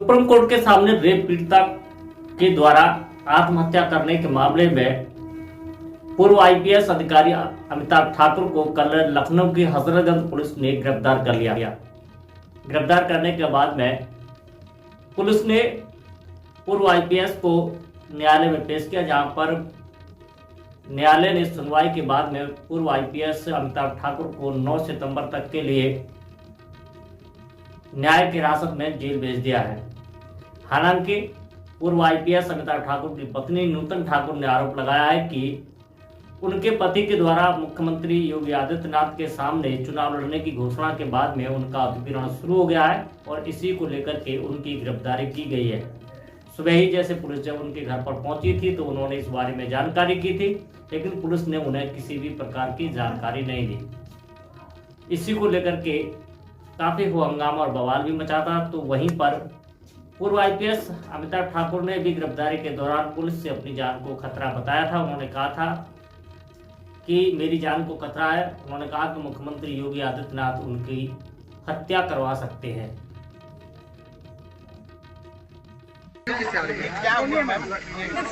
Supreme court के सामने rape पीड़िता के द्वारा आत्महत्या करने के मामले में पूर्व आईपीएस अधिकारी अमिताभ ठाकुर को कल लखनऊ की हजरतगंज पुलिस ने गिरफ्तार कर लिया। गिरफ्तार करने के बाद में पुलिस ने पूर्व आईपीएस को न्यायालय में पेश किया, जहां पर न्यायालय ने सुनवाई के बाद में पूर्व आईपीएस अमिताभ ठाकुर को 9 सितंबर तक के लिए न्यायिक हिरासत में जेल भेज दिया है। हालांकि पूर्व आईपीएस अमिताभ ठाकुर की पत्नी नूतन ठाकुर ने आरोप लगाया है कि उनके पति के द्वारा मुख्यमंत्री योगी आदित्यनाथ के सामने चुनाव लड़ने की घोषणा के बाद में उनका उत्पीड़न शुरू हो गया है और इसी को लेकर के उनकी गिरफ्तारी की गई है। सुबह ही जैसे पुलिस जब उनके घर पर पहुंची थी तो उन्होंने इस बारे में जानकारी की थी, लेकिन पुलिस ने उन्हें किसी भी प्रकार की जानकारी नहीं दी। इसी को लेकर के काफी हंगामा और बवाल भी मचा था। तो वहीं पर पूर्व आईपीएस अमिताभ ठाकुर ने भी गिरफ्तारी के दौरान पुलिस से अपनी जान को खतरा बताया था। उन्होंने कहा था कि मेरी जान को खतरा है। उन्होंने कहा कि मुख्यमंत्री योगी आदित्यनाथ उनकी हत्या करवा सकते हैं।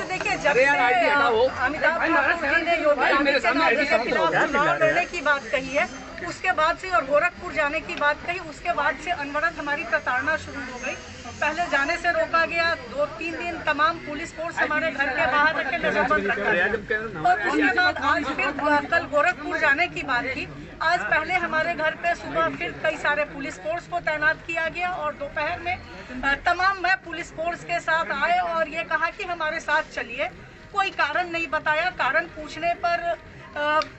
देखिए, जब अमिताभ ठाकुर जी ने योगी आदित्यनाथ के खिलाफ चुनाव लड़ने की बात कही है, उसके बाद से और गोरखपुर जाने की बात कही, उसके बाद से अनवरत हमारी प्रताड़ना शुरू हो गई। पहले जाने से रोका गया, 2-3 दिन तमाम पुलिस फोर्स हमारे घर के बाहर रखे नजरबंद रखा गया और उसके बाद आज फिर कल गोरखपुर जाने की बात की। आज पहले हमारे घर पे सुबह फिर कई सारे पुलिस फोर्स को तैनात किया गया और दोपहर में तमाम मैं पुलिस फोर्स के साथ आए और ये कहा कि हमारे साथ चलिए। कोई कारण नहीं बताया, कारण पूछने पर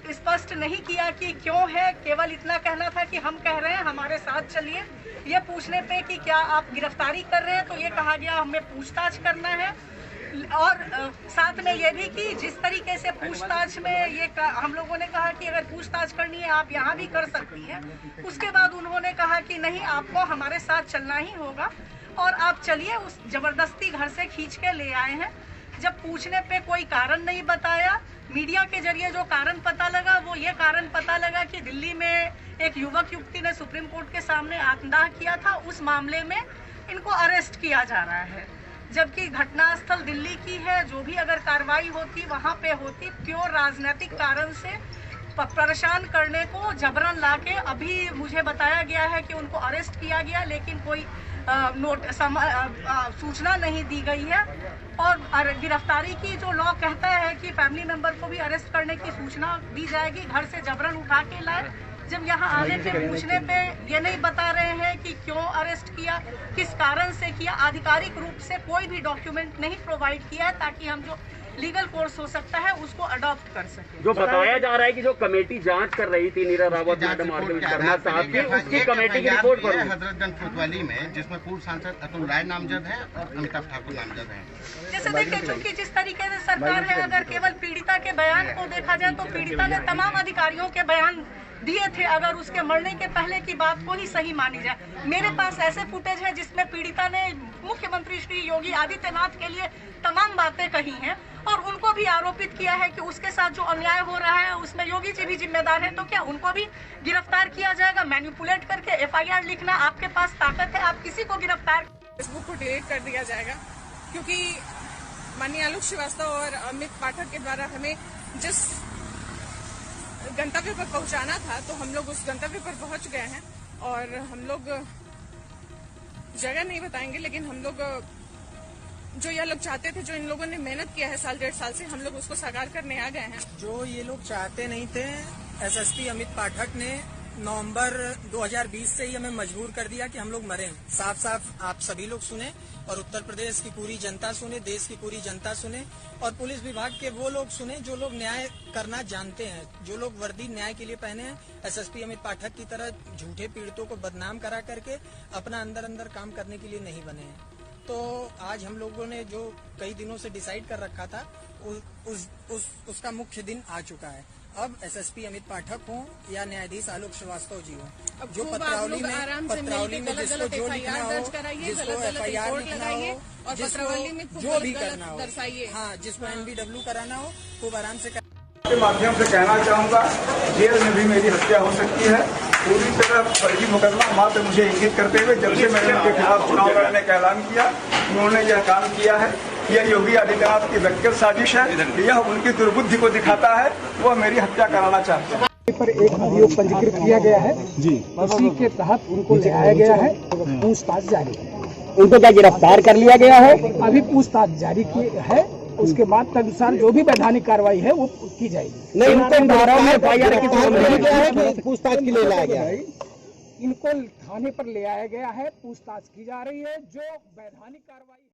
स्पष्ट नहीं किया कि क्यों है, केवल इतना कहना था कि हम कह रहे हैं हमारे साथ चलिए। ये पूछने पे कि क्या आप गिरफ्तारी कर रहे हैं तो ये कहा गया हमें पूछताछ करना है और साथ में ये भी कि जिस तरीके से पूछताछ में ये हम लोगों ने कहा कि अगर पूछताछ करनी है आप यहाँ भी कर सकती हैं। उसके बाद उन्होंने कहा कि नहीं, आपको हमारे साथ चलना ही होगा और आप चलिए। उस जबरदस्ती घर से खींच के ले आए हैं। जब पूछने पे कोई कारण नहीं बताया, मीडिया के जरिए जो कारण पता लगा वो ये कारण पता लगा कि दिल्ली में एक युवक युवती ने सुप्रीम कोर्ट के सामने आत्मदाह किया था। उस मामले में इनको अरेस्ट किया जा रहा है, जबकि घटनास्थल दिल्ली की है। जो भी अगर कार्रवाई होती वहाँ पे होती, प्योर राजनीतिक कारण से परेशान करने को जबरन लाके अभी मुझे बताया गया है कि उनको अरेस्ट किया गया, लेकिन कोई सूचना नहीं दी गई है। और गिरफ्तारी की जो लॉ कहता है कि फैमिली मेंबर को भी अरेस्ट करने की सूचना दी जाएगी, घर से जबरन उठा के लाए। जब यहाँ आने पे पूछने पे ये नहीं बता रहे हैं कि क्यों अरेस्ट किया, किस कारण से किया, आधिकारिक रूप से कोई भी डॉक्यूमेंट नहीं प्रोवाइड किया है ताकि हम जो लीगल कोर्स हो सकता है उसको अडॉप्ट कर सके। जो बताया जा रहा है कि जो कमेटी जांच कर रही थी नीरा रावत मैडम शर्मा साहब की, उसकी कमेटी की रिपोर्ट पर हजरतगंज कोतवाली में, जिसमें पूर्व सांसद अतुल राय नामजद है और अमिताभ ठाकुर नामजद है। जैसे देखिए, चूंकि जिस तरीके से सरकार है, अगर केवल पीड़िता के बयान को देखा जाए तो पीड़िता ने तमाम अधिकारियों के बयान दिए थे। अगर उसके मरने के पहले की बात को ही सही मानी जाए, मेरे पास ऐसे फुटेज है जिसमें पीड़िता ने मुख्यमंत्री श्री योगी आदित्यनाथ के लिए तमाम बातें कही हैं और उनको भी आरोपित किया है कि उसके साथ जो अन्याय हो रहा है उसमें योगी जी भी जिम्मेदार है। तो क्या उनको भी गिरफ्तार किया जाएगा? मैनिपुलेट करके एफआईआर लिखना आपके पास ताकत है, आप किसी को गिरफ्तार। फेसबुक को डिलीट कर दिया जाएगा, क्योंकि माननीय आलोक श्रीवास्तव और अमित पाठक के द्वारा हमें जिस गंतव्य पर पहुंचाना था तो हम लोग उस गंतव्य पर पहुंच गए हैं। और हम लोग जगह नहीं बताएंगे, लेकिन हम लोग जो ये लोग चाहते थे, जो इन लोगों ने मेहनत किया है 1.5 साल से, हम लोग उसको साकार करने आ गए हैं। जो ये लोग चाहते नहीं थे, एसएसपी अमित पाठक ने नवंबर 2020 से ही हमें मजबूर कर दिया कि हम लोग मरें। साफ साफ आप सभी लोग सुने और उत्तर प्रदेश की पूरी जनता सुने, देश की पूरी जनता सुने और पुलिस विभाग के वो लोग सुने जो लोग न्याय करना जानते हैं, जो लोग वर्दी न्याय के लिए पहने हैं। एसएसपी अमित पाठक की तरह झूठे पीड़ितों को बदनाम करा करके अपना अंदर अंदर काम करने के लिए नहीं बने हैं। तो आज हम लोगों ने जो कई दिनों से डिसाइड कर रखा था उसका मुख्य दिन आ चुका है। अब एसएसपी अमित पाठक हो या न्यायाधीश आलोक श्रीवास्तव जी हो, जो पत्रावली में जिसको जो लिखना हो, जिसको एफआईआर लिखना हो, जिसको जो भी करना हो, हाँ, जिसको एनबीडब्ल्यू कराना हो, खूब आराम से के माध्यम से कहना चाहूँगा, जेल में भी मेरी हत्या हो सकती है। पूरी तरह फर्जी मुकदमा मात्र मुझे इंगित करते हुए जब से मैंने उनके खिलाफ चुनाव लड़ने का ऐलान किया, उन्होंने यह काम किया है। यह योगी आदित्यनाथ की व्यक्तिगत साजिश है, यह उनकी दुर्बुद्धि को दिखाता है, वह मेरी हत्या कराना चाहते हैं। पर एक अभियोग पंजीकृत किया गया है जी, उसी के तहत उनको ले आया गया है, पूछताछ जारी है। उनको क्या गिरफ्तार कर लिया गया है? अभी पूछताछ जारी की है, उसके बाद तदनुसार जो भी वैधानिक कार्रवाई है वो की जाएगी। नहीं, उनको धारा में पूछताछ के लिए लाया गया है। इनको थाने पर ले आया गया है, पूछताछ की जा रही है, जो वैधानिक कार्रवाई